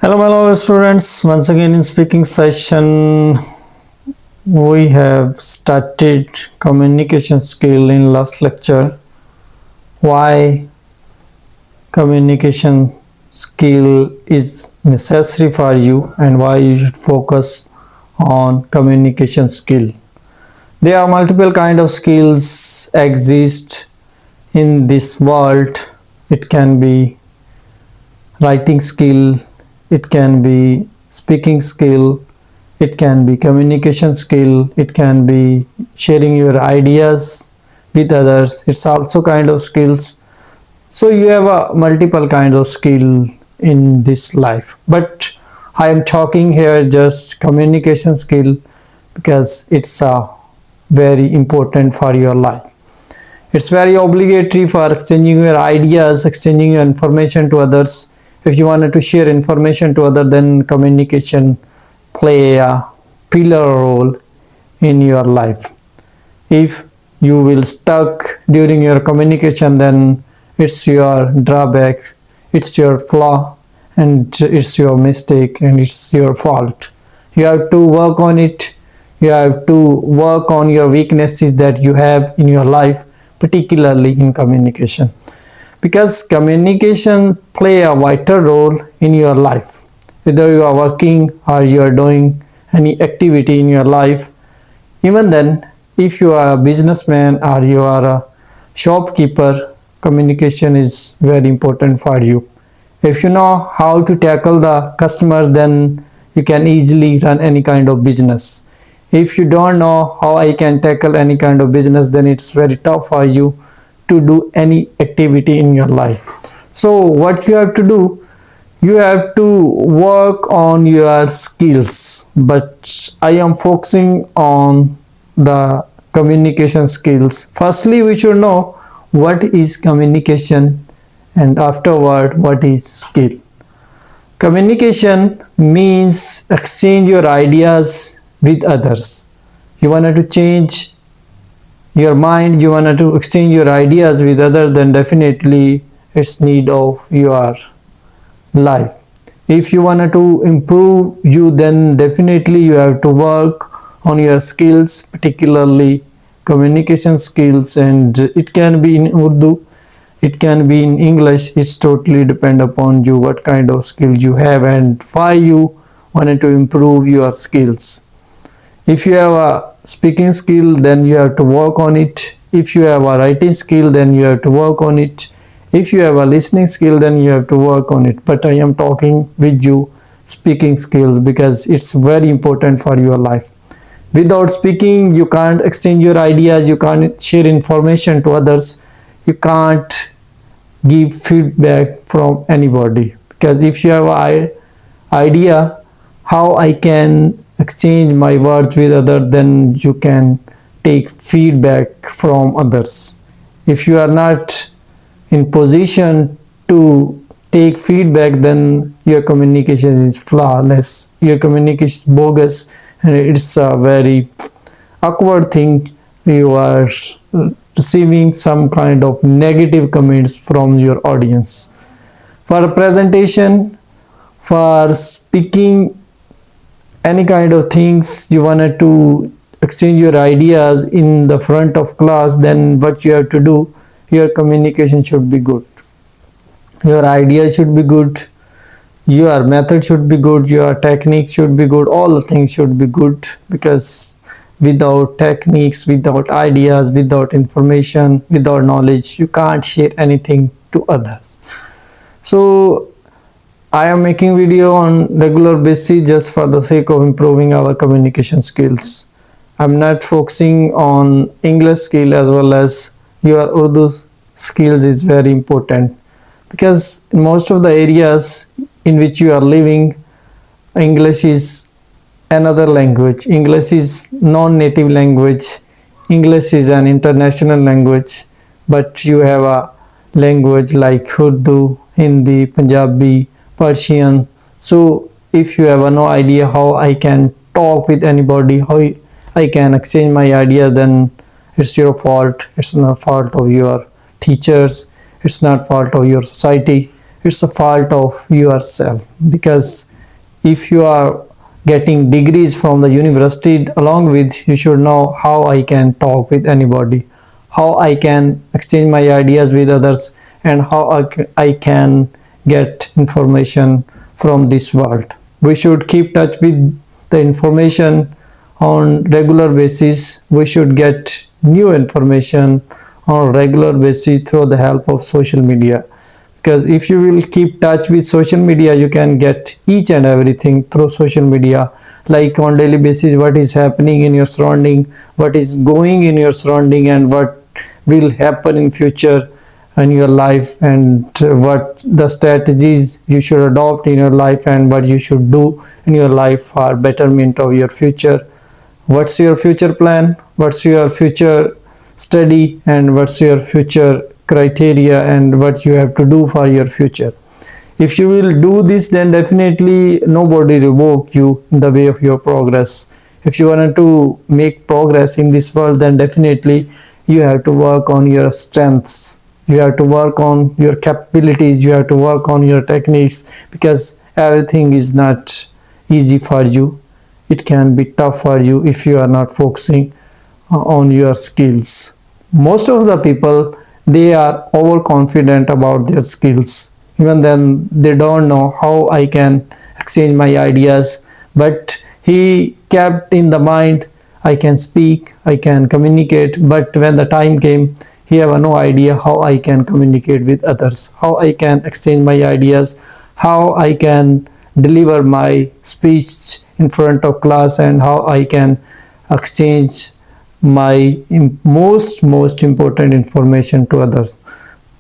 Hello students. Once again in speaking session, we have started communication skill in last lecture. Why communication skill is necessary for you and why you should focus on communication skill. There are multiple kind of skills exist in this world. It can be writing skill, it can be speaking skill, it can be communication skill, it can be sharing your ideas with others. It's also kind of skills. So you have a multiple kind of skill in this life, but I am talking here just communication skill because it's very important for your life. It's very obligatory for exchanging your ideas, exchanging your information to others. If you wanted to share information to others, then communication play a pillar role in your life. If you will stuck during your communication, then it's your drawback, it's your flaw, and it's your mistake, and it's your fault. You have to work on it. You have to work on your weaknesses that you have in your life, particularly in communication, because communication play a vital role in your life. Whether you are working or you are doing any activity in your life, even then, if you are a businessman or you are a shopkeeper, communication is very important for you. If you know how to tackle the customers, then you can easily run any kind of business. If you don't know how I can tackle any kind of business, then it's very tough for you to do any activity in your life. So what you have to do, you have to work on your skills, but I am focusing on the communication skills. Firstly, we should know what is communication, and afterward what is skill. Communication means exchange your ideas with others. You wanted to change your mind, you wanted to exchange your ideas with others, then definitely it's need of your life. If you wanted to improve you, then definitely you have to work on your skills, particularly communication skills, and it can be in Urdu, it can be in English. It's totally depend upon you what kind of skills you have and why you wanted to improve your skills. If you have a speaking skill, then you have to work on it. If you have a writing skill, then you have to work on it. If you have a listening skill, then you have to work on it. But I am talking with you speaking skills because it's very important for your life. Without speaking, you can't exchange your ideas, you can't share information to others, you can't give feedback from anybody. Because if you have an idea how I can exchange my words with others, then you can take feedback from others. If you are not in position to take feedback, then your communication is flawless, your communication is bogus, and it's a very awkward thing. You are receiving some kind of negative comments from your audience. For a presentation, for speaking any kind of things, you wanted to exchange your ideas in the front of class, then what you have to do, your communication should be good, your ideas should be good, your method should be good, your technique should be good, all the things should be good, because without techniques, without ideas, without information, without knowledge, you can't share anything to others. So I am making video on regular basis just for the sake of improving our communication skills. I'm not focusing on English skill as well as your Urdu skills is very important, because in most of the areas in which you are living, English is another language. English is non-native language. English is an international language, but you have a language like Urdu, Hindi, Punjabi, Persian. So if you have no idea how I can talk with anybody, how I can exchange my idea, then it's your fault. It's not fault of your teachers, it's not fault of your society, it's a fault of yourself, because if you are getting degrees from the university, along with you should know how I can talk with anybody, how I can exchange my ideas with others, and how I can get information from this world. We should keep touch with the information on regular basis. We should get new information on regular basis through the help of social media, because if you will keep touch with social media, you can get each and everything through social media, like on daily basis what is happening in your surrounding, what is going in your surrounding, and what will happen in future in your life, and what the strategies you should adopt in your life, and what you should do in your life for betterment of your future. What's your future plan, what's your future study, and what's your future criteria, and what you have to do for your future. If you will do this, then definitely nobody revoke you in the way of your progress. If you want to make progress in this world, then definitely you have to work on your strengths, you have to work on your capabilities, you have to work on your techniques, because everything is not easy for you. It can be tough for you if you are not focusing on your skills. Most of the people, they are overconfident about their skills. Even then they don't know how I can exchange my ideas, but he kept in the mind, I can speak, I can communicate, but when the time came, he have no idea how I can communicate with others, how I can exchange my ideas, how I can deliver my speech in front of class, and how I can exchange my most important information to others.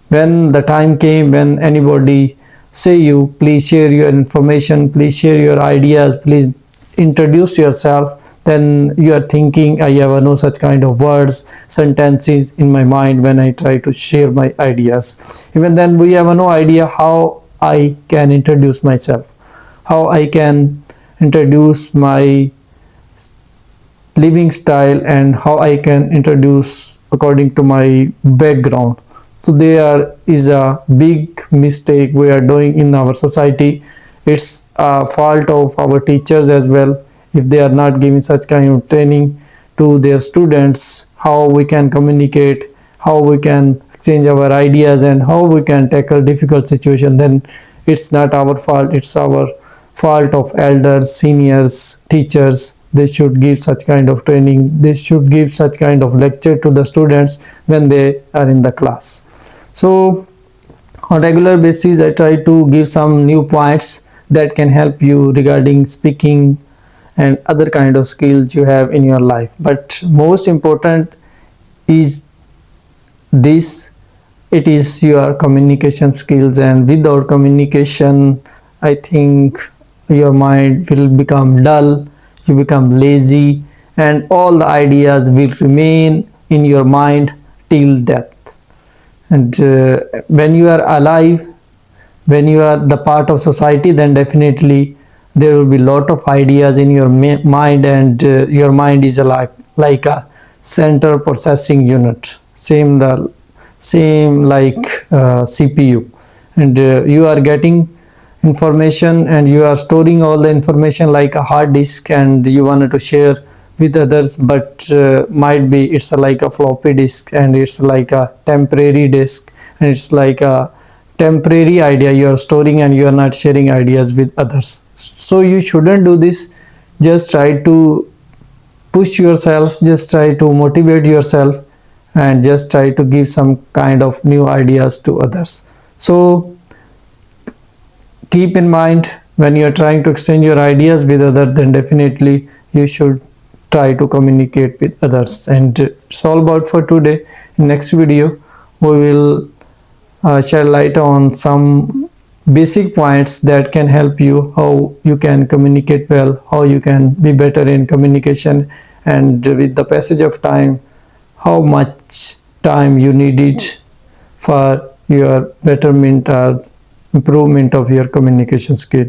When the time came, when anybody say you, please share your information, please share your ideas, please introduce yourself, then you are thinking, I have no such kind of words, sentences in my mind when I try to share my ideas. Even then we have no idea how I can introduce myself, how I can introduce my living style, and how I can introduce according to my background. So there is a big mistake we are doing in our society. It's a fault of our teachers as well, if they are not giving such kind of training to their students, how we can communicate, how we can exchange our ideas, and how we can tackle difficult situation. Then it's not our fault, it's our fault of elders, seniors, teachers. They should give such kind of training, they should give such kind of lecture to the students when they are in the class. So on regular basis I try to give some new points that can help you regarding speaking and other kind of skills you have in your life. But most important is this, it is your communication skills, and without communication I think your mind will become dull, you become lazy, and all the ideas will remain in your mind till death. And when you are alive, when you are the part of society, then definitely there will be lot of ideas in your mind, and your mind is like a central processing unit, same like CPU, and you are getting information and you are storing all the information like a hard disk, and you wanted to share with others, but might be it's like a floppy disk, and it's like a temporary disk, and it's like a temporary idea you are storing, and you are not sharing ideas with others. So you shouldn't do this. Just try to push yourself, just try to motivate yourself, and just try to give some kind of new ideas to others. So keep in mind, when you are trying to exchange your ideas with others, then definitely you should try to communicate with others. And it's all about for today. In next video we will shed light on some basic points that can help you, how you can communicate well, how you can be better in communication, and with the passage of time, how much time you needed for your betterment or improvement of your communication skill.